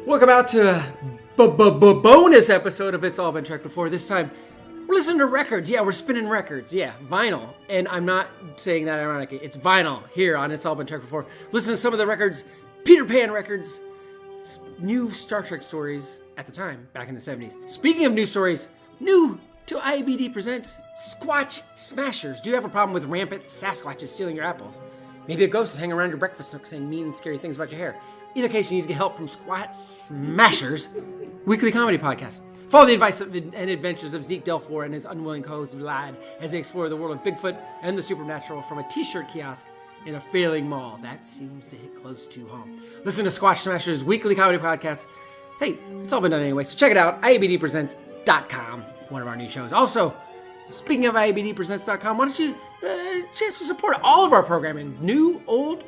Welcome out to a bonus episode of It's All Been Tracked Before. This time, we're listening to records. Yeah, we're spinning records. Yeah, vinyl. And I'm not saying that ironically. It's vinyl here on It's All Been Tracked Before. Listen to some of the records, Peter Pan records, new Star Trek stories at the time, back in the 70s. Speaking of new stories, new to IABD Presents, Squatch Smashers. Do you have a problem with rampant Sasquatches stealing your apples? Maybe a ghost is hanging around your breakfast nook saying mean, scary things about your hair. Either case, you need to get help from Squatch Smashers, weekly comedy podcast. Follow the advice and adventures of Zeke Delfor and his unwilling co-host Vlad as they explore the world of Bigfoot and the supernatural from a t-shirt kiosk in a failing mall. That seems to hit close to home. Listen to Squatch Smashers weekly comedy podcast. Hey, it's all been done anyway, so check it out, IABDpresents.com, one of our new shows. Also, speaking of IABDpresents.com, why don't you chance to support all of our programming, new, old,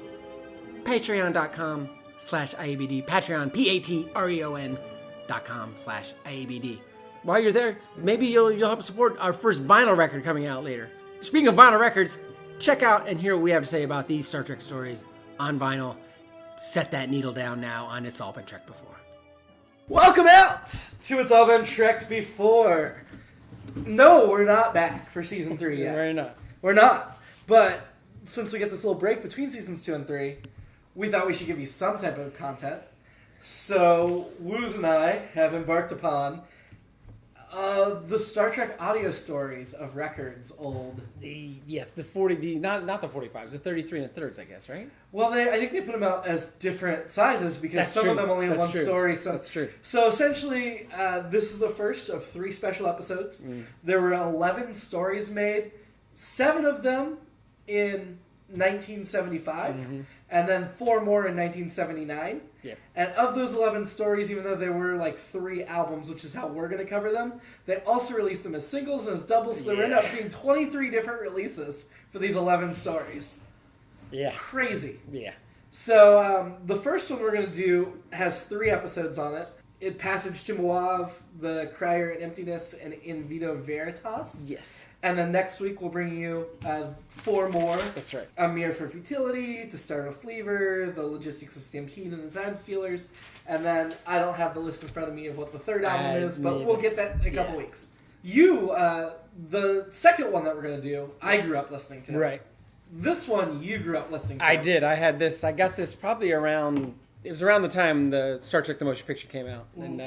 patreon.com/IABD, Patreon, patreon.com/IABD. While you're there, maybe you'll help support our first vinyl record coming out later. Speaking of vinyl records, check out and hear what we have to say about these Star Trek stories on vinyl. Set that needle down now on It's All Been Tracked Before. Welcome out to It's All Been Tracked Before. No, we're not back for season 3 yet. We're not. But since we get this little break between seasons 2 and 3, we thought we should give you some type of content. So, Woos and I have embarked upon the Star Trek audio stories of records old. The not the 45s, the 33 and a thirds, I guess, right? Well, I think they put them out as different sizes because That's some true. of them only have That's one true. story. So, That's true. So essentially, this is the first of 3 special episodes. There were 11 stories made, 7 of them in 1975, and then 4 more in 1979. Yep. And of those 11 stories, even though there were like 3 albums, which is how we're going to cover them, they also released them as singles and as doubles, so there ended up being 23 different releases for these 11 stories. Yeah. Crazy. Yeah. So the first one we're going to do has 3 episodes on it. Passage to Moauv, the Crier and Emptiness, and in Vino Veritas. Yes. And then next week we'll bring you 4 more. That's right. A Mirror for Futility, To Start a Fleaver, The Logistics of Stampede and the Time Stealers. And then I don't have the list in front of me of what the third album is, but we'll get that in a couple weeks. The second one that we're going to do, I grew up listening to. Right. This one you grew up listening to. I did. I got this probably around... It was around the time the Star Trek The Motion Picture came out. And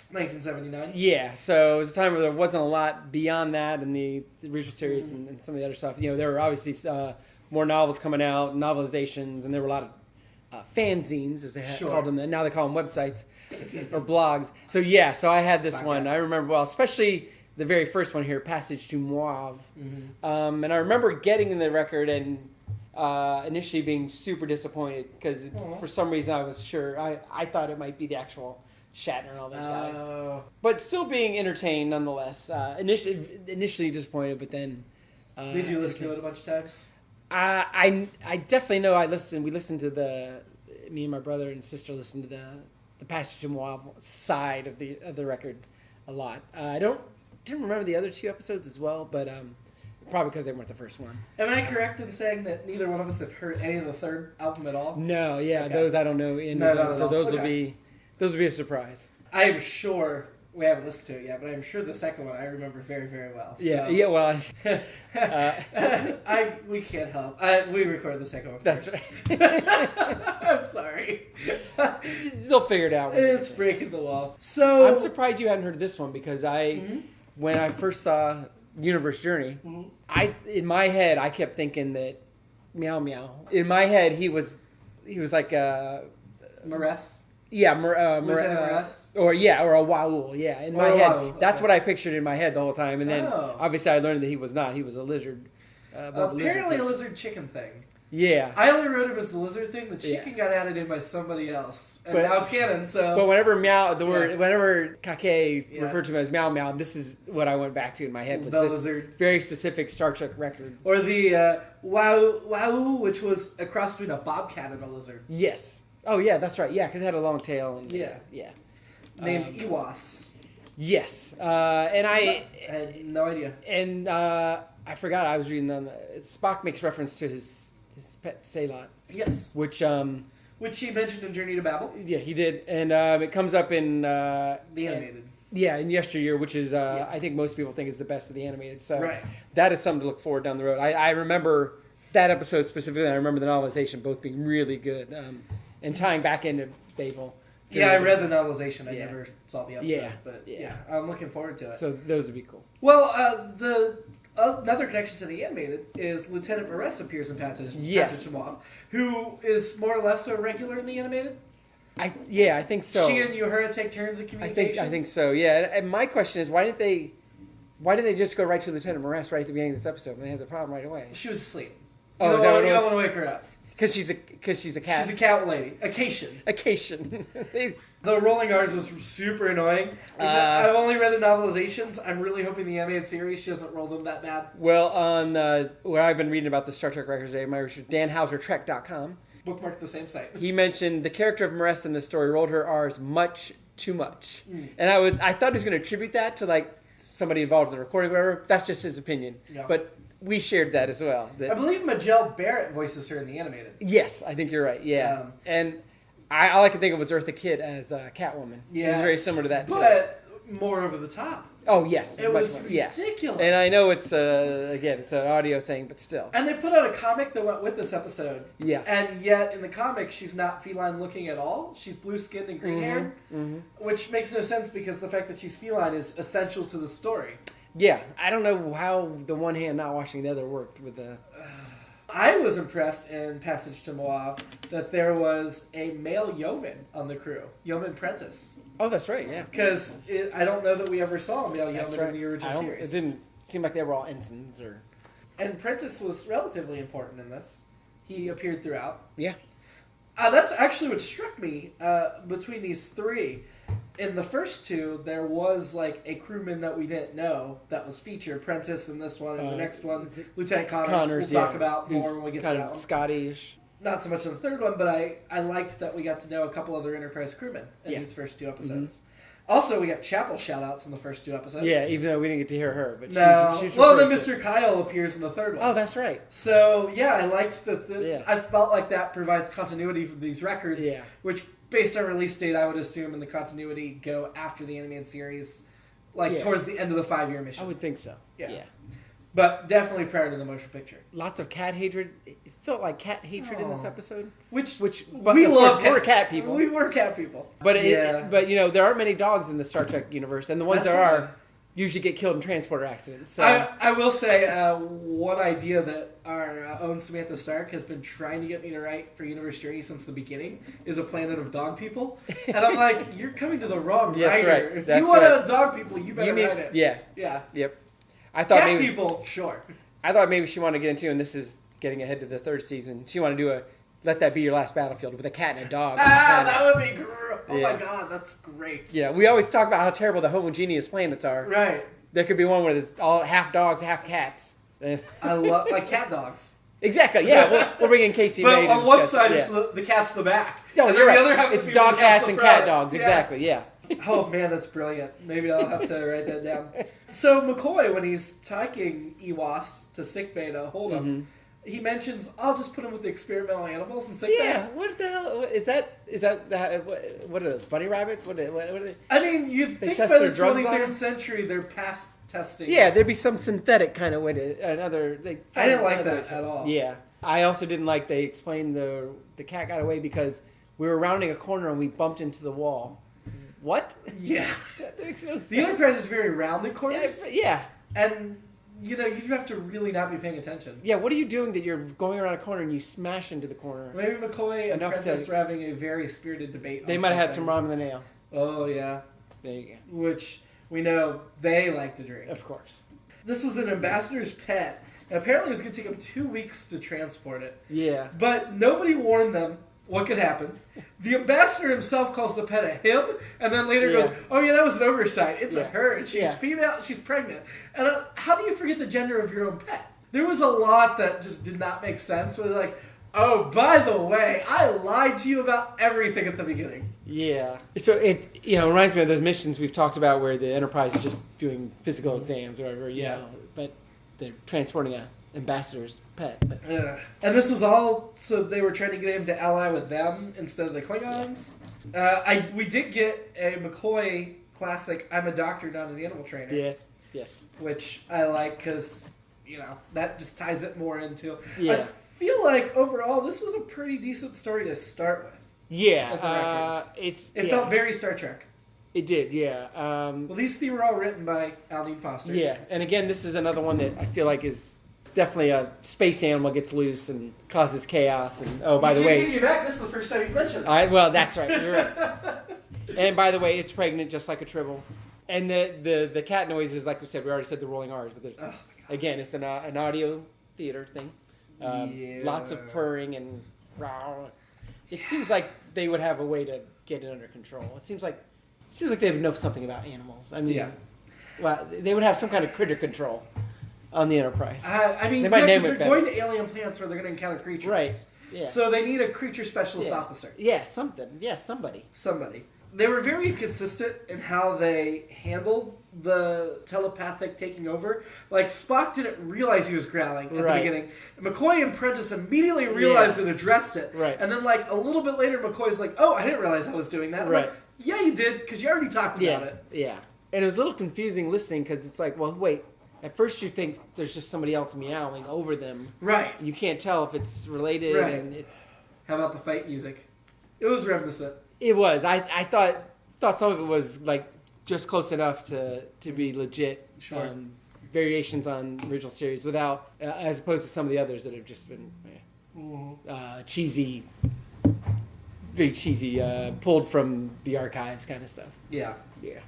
1979. yeah, so it was a time where there wasn't a lot beyond that and the original series and some of the other stuff. You know, there were obviously more novels coming out, novelizations, and there were a lot of fanzines, as they called them. And now they call them websites or blogs. So yeah, so I had this one. I remember well, especially the very first one here, Passage to Moauv. And I remember getting in the record and initially being super disappointed because for some reason I was sure I thought it might be the actual Shatner and all those guys, but still being entertained nonetheless. Initially disappointed, but then did you listen to it a bunch of times? I definitely know we listened to me and my brother and sister listened to the Passage to Moauv side of the record a lot. I didn't remember the other 2 episodes as well, but probably because they weren't the first one. Am I correct in saying that neither one of us have heard any of the third album at all? No, yeah, Okay. Those I don't know. So those will be a surprise. I am sure we haven't listened to it yet, but I'm sure the second one I remember very, very well. Yeah, so. yeah. Well, we can't help. We record the second one that's first. right. I'm sorry. They'll figure it out. It's breaking the wall. So I'm surprised you hadn't heard this one because when I first saw Universe Journey, in my head I kept thinking that Meow Meow. In my head he was like Maress. Yeah, Lieutenant Maress? or a Waul. Yeah, in my head, that's what I pictured in my head the whole time. And then obviously I learned that he was not. He was a lizard. Apparently a lizard chicken thing. Yeah. I only wrote him as the lizard thing. The chicken got added in by somebody else, and now it's canon. So, but whenever whenever Kake referred to him as Meow Meow, this is what I went back to in my head. Was the this lizard. Very specific Star Trek record, or the Wow, which was a cross between a bobcat and a lizard. Yes. Oh yeah, that's right. Yeah, because it had a long tail. And, yeah. Named Iwas. Yes, and I had no idea. And I forgot I was reading on Spock makes reference to his pet Salot. Yes. Which which he mentioned in Journey to Babel. Yeah, he did. And it comes up in... the animated. In Yesteryear, which is, I think most people think is the best of the animated. So right. That is something to look forward down the road. I remember that episode specifically, and I remember the novelization both being really good. And tying back into Babel. Yeah, I read the novelization. I never saw the episode. But I'm looking forward to it. So those would be cool. Well, another connection to the animated is Lieutenant Maress appears in Passage to Moauv, who is more or less a regular in the animated. I think so. She and Uhura take turns in communications. I think so. Yeah, and my question is, why didn't they just go right to Lieutenant Maress right at the beginning of this episode when they had the problem right away? She was asleep. Oh, is that what it was? You don't want to wake her up. Because she's a cat. She's a cat lady. Acacian. The rolling R's was super annoying. I've only read the novelizations. I'm really hoping the animated series she doesn't roll them that bad. Well, on where I've been reading about the Star Trek records today, my research, DanHouserTrek.com. Bookmark the same site. He mentioned the character of Maress in this story rolled her R's much too much. And I thought he was going to attribute that to like somebody involved in the recording or whatever. That's just his opinion. Yeah. But we shared that as well. I believe Majel Barrett voices her in the animated. Yes, I think you're right. Yeah. And all I can think of was Eartha Kitt as Catwoman. Yeah. It was very similar to that, too. But more over the top. Oh, yes. It was ridiculous. And I know it's, again, it's an audio thing, but still. And they put out a comic that went with this episode. Yeah. And yet, in the comic, she's not feline looking at all. She's blue-skinned and green-haired, which makes no sense because the fact that she's feline is essential to the story. Yeah. I don't know how the one hand not washing the other worked with the... I was impressed in Passage to Moauv that there was a male yeoman on the crew. Yeoman Prentice. Oh, that's right, yeah. Because I don't know that we ever saw a male yeoman in the original series. It didn't seem like they were all ensigns. And Prentice was relatively important in this. He appeared throughout. Yeah. That's actually what struck me between these three. In the first two, there was like a crewman that we didn't know that was featured. Prentice in this one, and the next one, Lieutenant Connors. We'll talk about more when we get to that one. Kind of Scottish. Not so much in the third one, but I liked that we got to know a couple other Enterprise crewmen in these first two episodes. Also, we got Chapel shout-outs in the first two episodes. Yeah, even though we didn't get to hear her. But she's well, then Mr. Kyle appears in the third one. Oh, that's right. So, yeah, I liked that. I felt like that provides continuity for these records, which, based on release date, I would assume in the continuity go after the animated series, towards the end of the 5-year mission. I would think so. Yeah. But definitely prior to the motion picture. Lots of cat hatred. It felt like cat hatred in this episode. Which we love. We're cat people. We were cat people. But there aren't many dogs in the Star Trek universe, and the ones there are usually get killed in transporter accidents. So. I will say one idea that our own Samantha Stark has been trying to get me to write for Universe Journey since the beginning is a planet of dog people, and I'm like, you're coming to the wrong writer. Right. If you want a dog people, you better write it. Yeah. Yep. I thought cat people, sure. I thought maybe she wanted to get into, and this is getting ahead to the third season. She wanted to do Let That Be Your Last Battlefield with a cat and a dog. That would be great. Oh my god, that's great. Yeah, we always talk about how terrible the homogeneous planets are. Right. There could be one where it's all half dogs, half cats. I love cat dogs. Exactly. Yeah, we'll bring in Casey. But on one side, it's the cat's the back. No, you're right. The other half it's dog cats and cat dogs. Yes. Exactly. Yeah. Oh man, that's brilliant. Maybe I'll have to write that down. So McCoy, when he's taking Iwas to sickbay to hold him, he mentions, "I'll just put him with the experimental animals in sickbay." Yeah, what the hell is that? Is that what are those, bunny rabbits? What are they? I mean, you'd think by the 23rd century they're past testing. Yeah, there'd be some synthetic kind of way to another. I didn't like that at all. Yeah, I also didn't like they explained the cat got away because we were rounding a corner and we bumped into the wall. What? Yeah. That makes no sense. The Enterprise is very rounded corners. Yeah. And, you'd have to really not be paying attention. Yeah, what are you doing that you're going around a corner and you smash into the corner? Maybe McCoy and Prentice were having a very spirited debate. They might have had some ramen in the nail. Oh, yeah. There you go. Which we know they like to drink. Of course. This was an ambassador's pet. And apparently it was going to take them 2 weeks to transport it. Yeah. But nobody warned them what could happen. The ambassador himself calls the pet a him, and then later goes, "Oh yeah, that was an oversight. It's a her, and she's female. She's pregnant." And how do you forget the gender of your own pet? There was a lot that just did not make sense. Where they're like, "Oh, by the way, I lied to you about everything at the beginning." Yeah. So it reminds me of those missions we've talked about where the Enterprise is just doing physical exams or whatever. But they're transporting a ambassador's pet. But. And this was all so they were trying to get him to ally with them instead of the Klingons. Yeah. We did get a McCoy classic, I'm a doctor, not an animal trainer. Yes. Which I like because, that just ties it more into... Yeah. I feel like overall this was a pretty decent story to start with. Yeah. It felt very Star Trek. It did, yeah. Well, these three were all written by Aldine Foster. Yeah, and again, this is another one that I feel like is definitely a space animal gets loose and causes chaos. And by the way, take you back. This is the first time you've mentioned it. Well, that's right. You're right. And by the way, it's pregnant, just like a tribble. And the cat noises, like we said, we already said the rolling R's, but again, it's an audio theater thing. Lots of purring and row. It seems like they would have a way to get it under control. It seems like they would know something about animals. I mean, well, they would have some kind of critter control on the Enterprise. They might name it better. They're going to alien planets where they're going to encounter creatures. Right. Yeah. So they need a creature specialist officer. Yeah, something. Yeah, somebody. They were very consistent in how they handled the telepathic taking over. Like, Spock didn't realize he was growling at the beginning. McCoy and Prentice immediately realized and addressed it. Right. And then, a little bit later, McCoy's like, oh, I didn't realize I was doing that. Right. Like, yeah, you did, because you already talked about it. Yeah. And it was a little confusing listening, because it's like, well, wait. At first you think there's just somebody else meowing over them. Right. You can't tell if it's related. Right. And it's... How about the fight music? It was reminiscent. It was. I thought some of it was just close enough to be legit. Sure. Variations on original series without, as opposed to some of the others that have just been cheesy, very cheesy, pulled from the archives kind of stuff. Yeah. Yeah.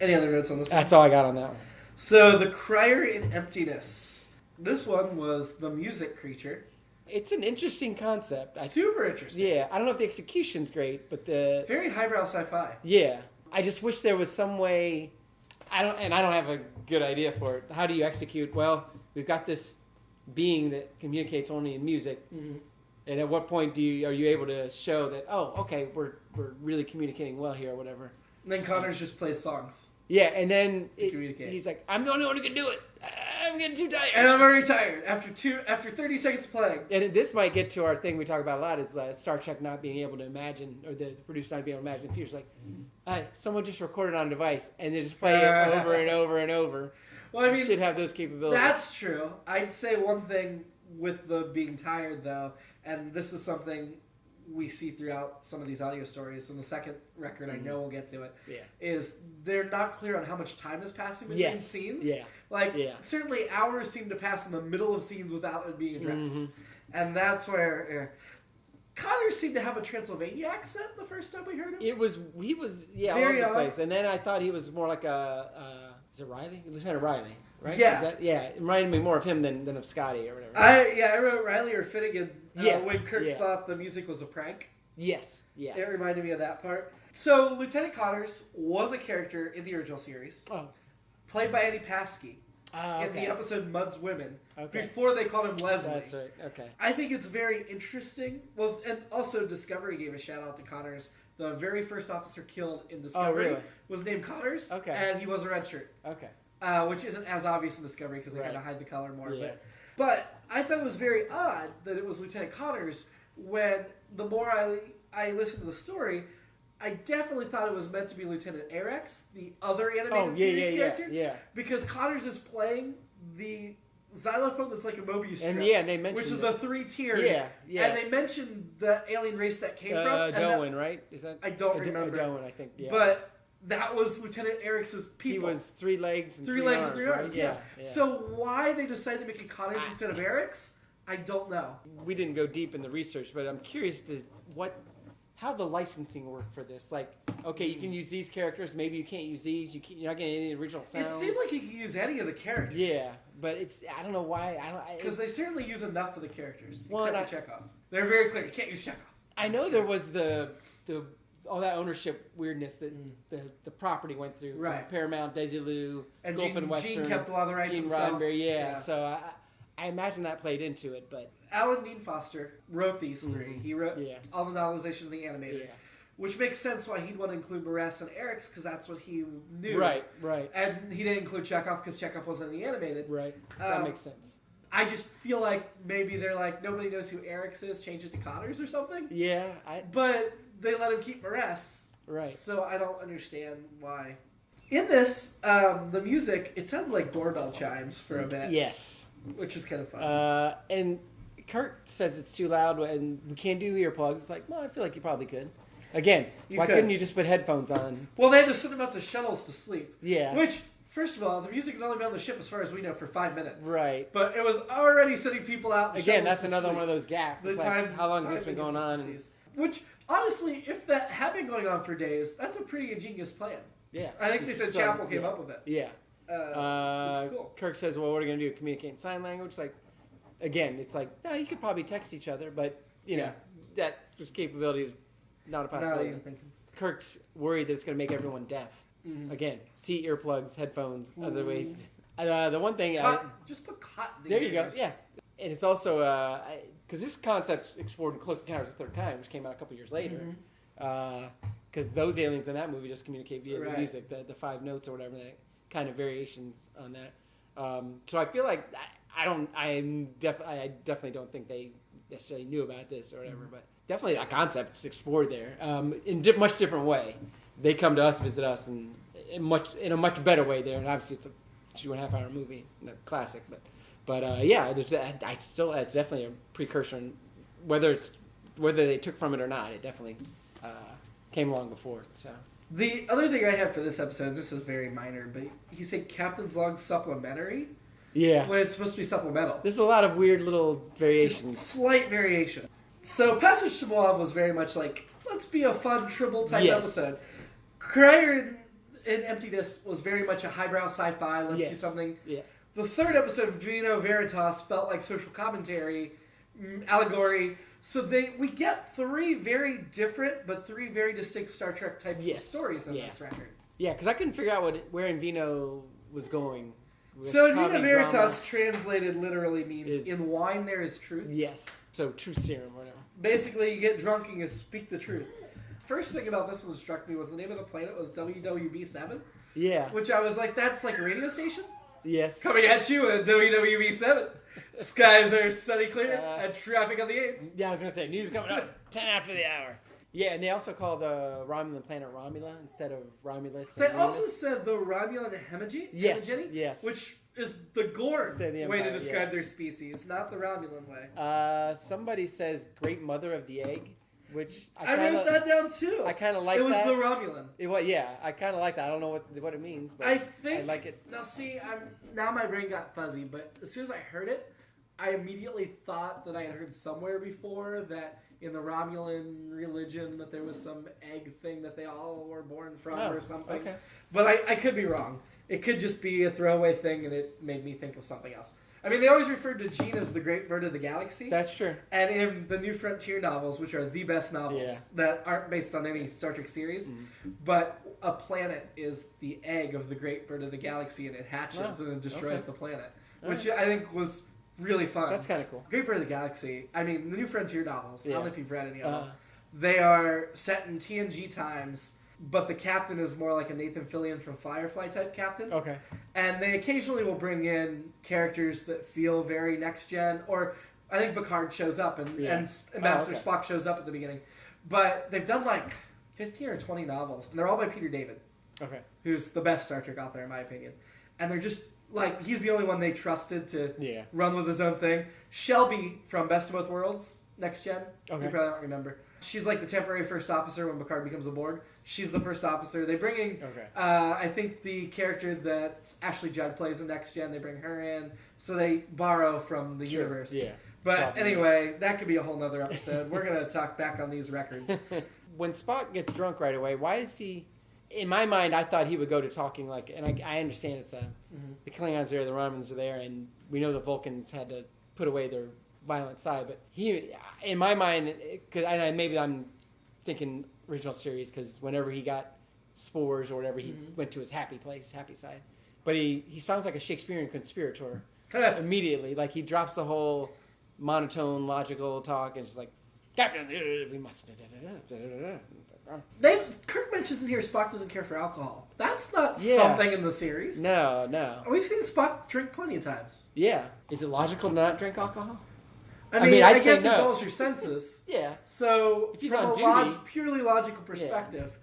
Any other notes on this one? That's all I got on that one. So the Crier in Emptiness. This one was the music creature. It's an interesting concept. Super interesting. Yeah, I don't know if the execution's great, but the... Very highbrow sci-fi. Yeah. I just wish there was some way... I don't have a good idea for it. How do you execute? Well, we've got this being that communicates only in music. Mm-hmm. And at what point are you able to show that, oh, okay, we're really communicating well here or whatever. And then Connors just plays songs. Yeah, and then he's like, I'm the only one who can do it. I'm getting too tired. And I'm already tired after 30 seconds playing. And this might get to our thing we talk about a lot is Star Trek not being able to imagine, or the producer not being able to imagine the future. It's like, someone just recorded on a device and they just play it over and over and over. Well, I mean, you should have those capabilities. That's true. I'd say one thing with the being tired, though, and this is something we see throughout some of these audio stories, and the second record, I know we'll get to it, is they're not clear on how much time is passing between scenes. Yeah. Certainly hours seem to pass in the middle of scenes without it being addressed. Mm-hmm. And that's where... Connors seemed to have a Transylvania accent the first time we heard him. He was all over the place. And then I thought he was more like is it Riley? Lieutenant Riley, right? Yeah. It reminded me more of him than of Scotty or whatever. I wrote Riley or Finnegan when Kirk thought the music was a prank. Yes. Yeah. It reminded me of that part. So Lieutenant Connors was a character in the original series. Oh. Played by Eddie Paskey. In the episode Mud's Women. Okay. Before they called him Leslie. That's right. Okay. I think it's very interesting. Well, and also Discovery gave a shout out to Connors. The very first officer killed in Discovery was named Connors. Okay. And he was a red shirt. Okay. Which isn't as obvious in Discovery because they kind of hide the color more. Yeah. But I thought it was very odd that it was Lieutenant Connors when the more I listened to the story, I definitely thought it was meant to be Lieutenant Arex, the other animated series character. Yeah. Because Connors is playing the xylophone that's like a Mobius strip. And they mentioned which is the 3-tier. Yeah. And they mentioned the alien race that came from. Doan, right? Is that? I don't remember. Doan, I think. Yeah. But that was Lieutenant Erex's people. He was 3 legs and 3 legs arms, and 3 arms. Right? Yeah. So why they decided to make it Connors instead of Arex, I don't know. We didn't go deep in the research, but I'm curious to how the licensing worked for this. Like, okay, you can use these characters. Maybe you can't use these. You're not getting any original sounds. It seems like you can use any of the characters. Yeah, but I don't know why. Because they certainly use enough of the characters, except for Chekhov. They're very clear. You can't use Chekhov. I know there was the all that ownership weirdness that the property went through. Right. From Paramount, Desilu, and Gulf and Western. Gene kept a lot of the rights Gene himself. Roddenberry, yeah. So I imagine that played into it, but... Alan Dean Foster wrote these 3. He wrote all the novelization of the animated. Yeah. Which makes sense why he'd want to include Morass and Arex, because that's what he knew. Right. And he didn't include Chekhov because Chekhov wasn't in the animated. Right. That makes sense. I just feel like maybe they're like, nobody knows who Eric's is, change it to Connors or something. Yeah. But they let him keep Maress. Right. So I don't understand why. In this, the music, it sounded like doorbell chimes for a bit. Yes. Which is kind of fun. And Kurt says it's too loud and we can't do earplugs. It's like, well, I feel like you probably could. Again, couldn't you just put headphones on? Well, they had to send them out to shuttles to sleep. Yeah. Which, first of all, the music had only been on the ship, as far as we know, for 5 minutes. Right. But it was already sending people out. Again, that's another one of those gaps. The it's time, like, how long has this been going on? Which, honestly, if that had been going on for days, that's a pretty ingenious plan. Yeah. I think they said Chapel came up with it. Yeah. Which is cool. Kirk says, well, what are you going to do? Communicate in sign language? Like, again, it's like, no, you could probably text each other, but, you know, that just capability is not a possibility. Not even thinking. Kirk's worried that it's going to make everyone deaf. Mm-hmm. Again, see earplugs, headphones, other ways. The one thing... just put cotton in there you go, yeah. And it's also... Because this concept's explored in Close Encounters of the Third Kind, which came out a couple years later. Because those aliens in that movie just communicate via the music, the 5 notes or whatever, that kind of variations on that. So I feel like I definitely don't think they necessarily knew about this or whatever, but definitely that concept's explored there in much different way. They come to us, visit us, and in a much better way there. And obviously, it's a 2.5 hour movie, a classic, but yeah, it's definitely a precursor. And whether they took from it or not, it definitely came along before. So the other thing I had for this episode, this is very minor, but he said Captain's Log supplementary. Yeah, when it's supposed to be supplemental. There's a lot of weird little variations. Just slight variation. So Passage to Moauv was very much like, let's be a fun Tribble type episode. Crier in Emptiness was very much a highbrow sci-fi. Let's do something. Yeah. The third episode, Vino Veritas, felt like social commentary, allegory. So we get 3 very different but 3 very distinct Star Trek types of stories in this record. Yeah, because I couldn't figure out where in Vino was going. So Vino Veritas translated literally means in wine there is truth. Yes. So truth serum, whatever. Basically, you get drunk and you speak the truth. First thing about this one that struck me was the name of the planet was WWB7. Yeah. Which I was like, that's like a radio station? Yes. Coming at you at WWB7. Skies are sunny clear and traffic on the 8s. Yeah, I was going to say, news coming up 10 after the hour. Yeah, and they also call the Romulan planet Romula instead of Romulus. They also said the Romulan Hemigeny? Yes. Which is the Gorn way to describe their species, not the Romulan way. Somebody says Great Mother of the Egg, which I wrote that down too. I kind of like that. It was the Romulan. Yeah, I kind of like that. I don't know what it means, but I like it. Now see, now my brain got fuzzy, but as soon as I heard it, I immediately thought that I had heard somewhere before that in the Romulan religion that there was some egg thing that they all were born from or something. Okay. But I could be wrong. It could just be a throwaway thing, and it made me think of something else. I mean, they always referred to Gene as the great bird of the galaxy. That's true. And in the New Frontier novels, which are the best novels that aren't based on any Star Trek series, but a planet is the egg of the great bird of the galaxy, and it hatches and it destroys the planet, which I think was really fun. That's kind of cool. Great Bird of the Galaxy. I mean, the New Frontier novels. I don't know if you've read any of them. They are set in TNG times, but the captain is more like a Nathan Fillion from Firefly type captain. Okay. And they occasionally will bring in characters that feel very next gen, or I think Picard shows up and Master Spock shows up at the beginning. But they've done like 15 or 20 novels, and they're all by Peter David. Okay. Who's the best Star Trek author in my opinion. And they're just like, he's the only one they trusted to run with his own thing. Shelby from Best of Both Worlds, Next Gen. Okay. You probably don't remember. She's like the temporary first officer when Picard becomes a Borg. She's the first officer. They bring in, I think the character that Ashley Judd plays in Next Gen, they bring her in. So they borrow from the universe. Yeah. But anyway, that could be a whole nother episode. We're going to talk back on these records. When Spock gets drunk right away, why is he... In my mind, I thought he would go to talking like, and I understand it's the Klingons are there, the Romulans are there, and we know the Vulcans had to put away their violent side. But he, in my mind, and maybe I'm thinking original series because whenever he got spores or whatever, he went to his happy place, happy side. But he sounds like a Shakespearean conspirator immediately. Like he drops the whole monotone, logical talk and just like, Captain, we must. Kirk mentions in here Spock doesn't care for alcohol. That's not something in the series. No. We've seen Spock drink plenty of times. Yeah. Is it logical to not drink alcohol? I mean, I guess no. it dulls your senses. Yeah. So, if he's from on duty, purely logical perspective,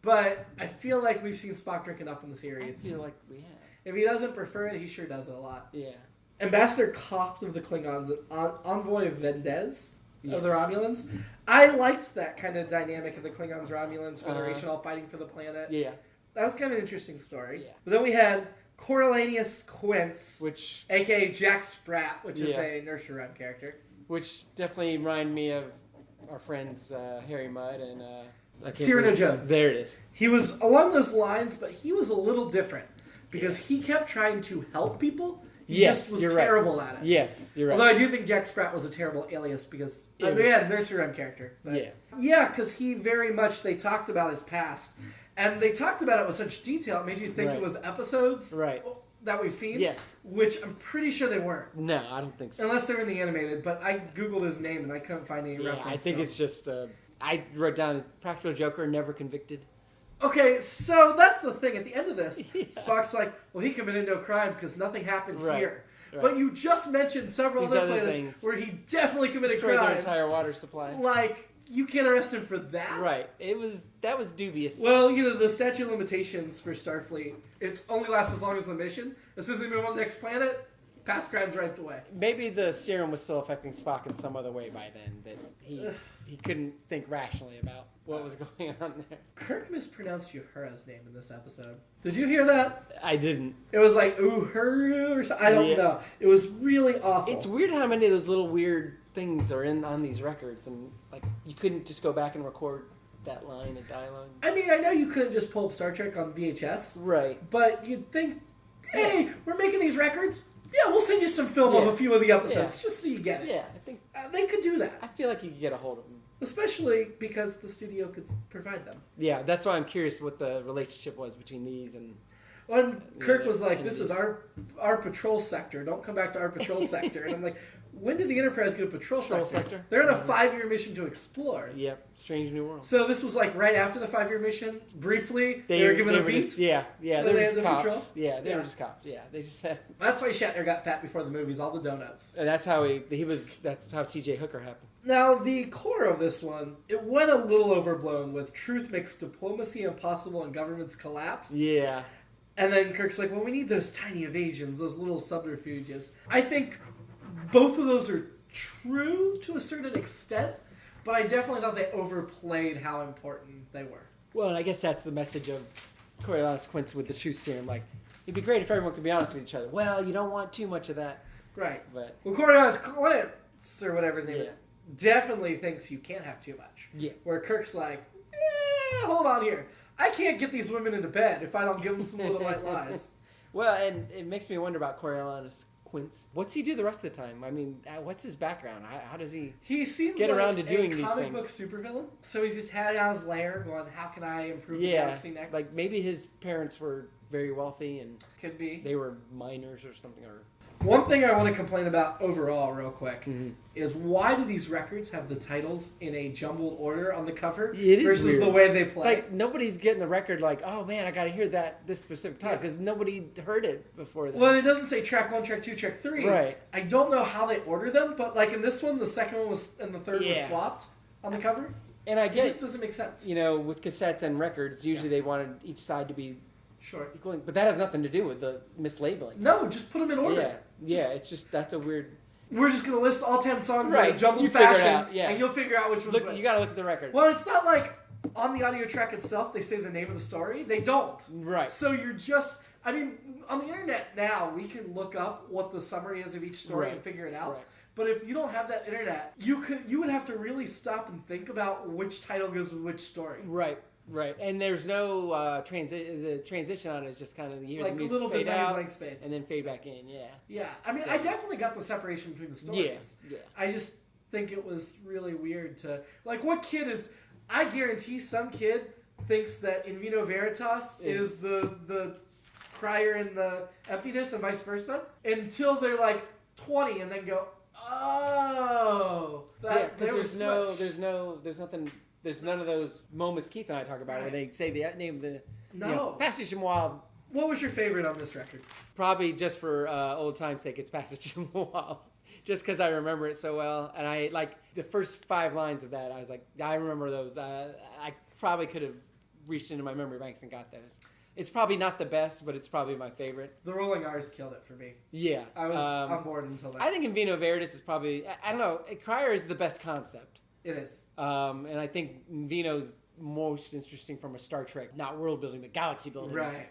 but I feel like we've seen Spock drink enough in the series. I feel like we have. If he doesn't prefer it, he sure does it a lot. Yeah. Ambassador Koft of the Klingons, envoy of Vendez of the Romulans. I liked that kind of dynamic of the Klingons-Romulans Federation all fighting for the planet. Yeah. That was kind of an interesting story. Yeah. But then we had Coriolanus Quince, which, a.k.a. Jack Sprat, which is a nursery rhyme character. Which definitely reminded me of our friends Harry Mudd and... Cyrano Jones. There it is. He was along those lines, but he was a little different because he kept trying to help people. He just was terrible at it. Yes, you're right. Although I do think Jack Sprat was a terrible alias because nursery rhyme character. But because he very much, they talked about his past. And they talked about it with such detail, it made you think it was episodes that we've seen. Yes. Which I'm pretty sure they weren't. No, I don't think so. Unless they were in the animated, but I Googled his name and I couldn't find any reference. I think it's just, I wrote down his Practical Joker, never convicted. Okay, so that's the thing. At the end of this, Spock's like, well, he committed no crime because nothing happened here. Right. But you just mentioned several other planets where he definitely committed crimes. Destroyed their entire water supply. Like, you can't arrest him for that? Right. That was dubious. Well, the statute of limitations for Starfleet, it only lasts as long as the mission. As soon as they move on to the next planet, past crimes wiped away. Maybe the serum was still affecting Spock in some other way by then, that he couldn't think rationally about what was going on there. Kirk mispronounced Uhura's name in this episode. Did you hear that? I didn't. It was like Uhura or something. I don't know. It was really awful. It's weird how many of those little weird things are on these records, and like you couldn't just go back and record that line of dialogue. I mean, I know you couldn't just pull up Star Trek on VHS. Right. But you'd think, hey, we're making these records. Yeah, we'll send you some film of a few of the episodes just so you get it. Yeah, I think they could do that. I feel like you could get a hold of them. Especially because the studio could provide them. Yeah, that's why I'm curious what the relationship was between these and... When Kirk was like, this is our patrol sector. Don't come back to our patrol sector. And I'm like, when did the Enterprise get a patrol sector? They're on a 5-year mission to explore. Yep, strange new world. So this was like right after the 5-year mission. Briefly, they were given a beat. They were just cops. Patrol. They were just cops. Yeah, they just had... That's why Shatner got fat before the movies, all the donuts. And that's how he was... That's how T.J. Hooker happened. Now, the core of this one, it went a little overblown with truth makes diplomacy impossible and governments collapse. Yeah. And then Kirk's like, well, we need those tiny evasions, those little subterfuges. I think both of those are true to a certain extent, but I definitely thought they overplayed how important they were. Well, and I guess that's the message of Coriolanus Quince with the truth serum. Like, it'd be great if everyone could be honest with each other. Well, you don't want too much of that. Right. But well, Coriolanus Quince, or whatever his name is, definitely thinks you can't have too much. Yeah. Where Kirk's like, hold on here. I can't get these women into bed if I don't give them some little white lies. Well, and it makes me wonder about Coriolanus Quince. What's he do the rest of the time? I mean, what's his background? How does he seems get like around to doing a these comic things? Book supervillain. So he's just had it on his lair going, how can I improve the galaxy next? Like maybe his parents were very wealthy and could be they were miners or something. Or one thing I want to complain about overall real quick is why do these records have the titles in a jumbled order on the cover versus weird. The way they play? Like nobody's getting the record like, oh man, I got to hear this specific title because nobody heard it before that. Well, it doesn't say track 1, track 2, track 3. Right. I don't know how they order them, but like in this one, the second one was and the third was swapped on the cover. And I guess it just doesn't make sense. With cassettes and records, usually they wanted each side to be short. Equaling, but that has nothing to do with the mislabeling. No, just put them in order. Yeah, it's just, that's a weird... We're just going to list all 10 songs in a jumbled fashion, and you'll figure out which one's which. You got to look at the record. Well, it's not like on the audio track itself they say the name of the story. They don't. Right. So you're just... I mean, on the internet now, we can look up what the summary is of each story and figure it out. Right. But if you don't have that internet, you would have to really stop and think about which title goes with which story. Right, and there's no the transition on it is just kind of like a little bit of blank space, and then fade back in. Yeah. I mean, I definitely got the separation between the stories. Yeah. I just think it was really weird to like. What kid is? I guarantee some kid thinks that in Vino Veritas is the Crier and the Emptiness, and vice versa, until they're like 20, and then go, Oh, because there's none of those moments Keith and I talk about where they say the name of the Passage to Moauv. What was your favorite on this record? Probably just for old time's sake, it's Passage to Moauv. Just because I remember it so well, and I like the first 5 lines of that. I was like, I remember those. I probably could have reached into my memory banks and got those. It's probably not the best, but it's probably my favorite. The Rolling R's killed it for me. Yeah. I was on board until then. I think in Vino Veritas is probably, I don't know, Crier is the best concept. It is. And I think Vino's most interesting from a Star Trek, not world building, but galaxy building. Right.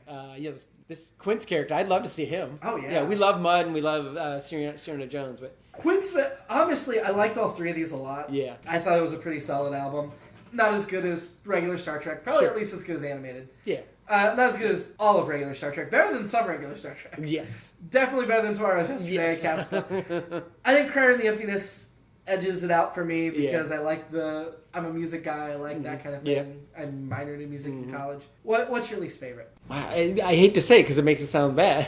This Quint's character, I'd love to see him. Oh, yeah. Yeah, we love Mudd and we love Serena Jones. But Quint's, honestly, I liked all 3 of these a lot. Yeah. I thought it was a pretty solid album. Not as good as regular Star Trek. Probably at least as good as animated. Yeah. Not as good as all of regular Star Trek. Better than some regular Star Trek. Yes. Definitely better than Tomorrow's Yesterday. Yes. I think Crier and the Emptiness edges it out for me because I like I'm a music guy. I like that kind of thing. I minored in music in college. What's your least favorite? Wow, I hate to say it because it makes it sound bad.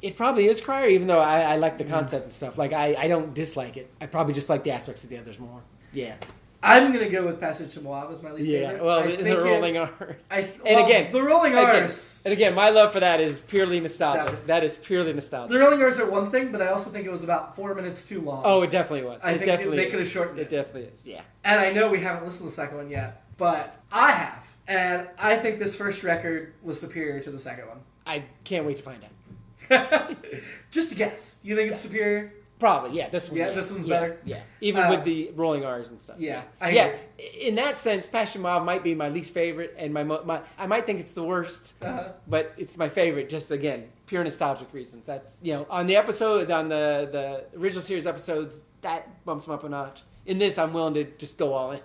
It probably is Crier, even though I like the concept and stuff. Like, I don't dislike it. I probably just like the aspects of the others more. Yeah. I'm going to go with Passage to Moauv as my least favorite. Yeah, well, the Rolling R's. The Rolling R's. And again, my love for that is purely nostalgic. That is purely nostalgic. The Rolling R's are one thing, but I also think it was about 4 minutes too long. Oh, it definitely was. I think they could have shortened it. It definitely is, yeah. And I know we haven't listened to the second one yet, but I have. And I think this first record was superior to the second one. I can't wait to find out. Just a guess. You think it's superior? Probably, yeah. This one's better. Yeah, even with the Rolling R's and stuff. Yeah, in that sense, Passion Mob might be my least favorite, and I might think it's the worst, but it's my favorite. Just again, pure nostalgic reasons. That's on the episode, on the original series episodes, that bumps them up a notch. In this, I'm willing to just go all in.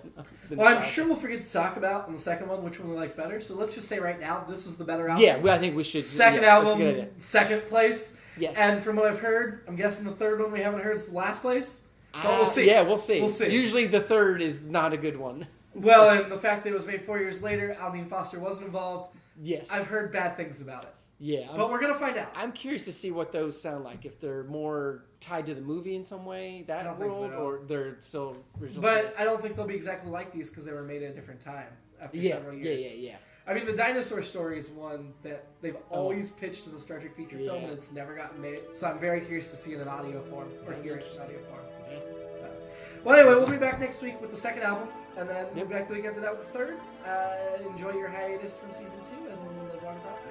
Well, I'm sure we'll forget to talk about in the second one which one we like better. So let's just say right now, this is the better album. Yeah, I think we should. Second album, second place. Yes. And from what I've heard, I'm guessing the third one we haven't heard is the last place. But we'll see. Yeah, we'll see. We'll see. Usually the third is not a good one. Well, and the fact that it was made 4 years later, Aldine Foster wasn't involved. Yes. I've heard bad things about it. Yeah. But we're going to find out. I'm curious to see what those sound like. If they're more tied to the movie in some way, I don't world, think so. or they're still original. But series. I don't think they'll be exactly like these because they were made at a different time after several years. Yeah. I mean, the dinosaur story is one that they've always pitched as a Star Trek feature film, and it's never gotten made. So I'm very curious to see it in audio form, or hear it in audio form. Yeah. Well, anyway, we'll be back next week with the second album, and then we'll be back the week after that with the third. Enjoy your hiatus from season 2, and live long and prosper.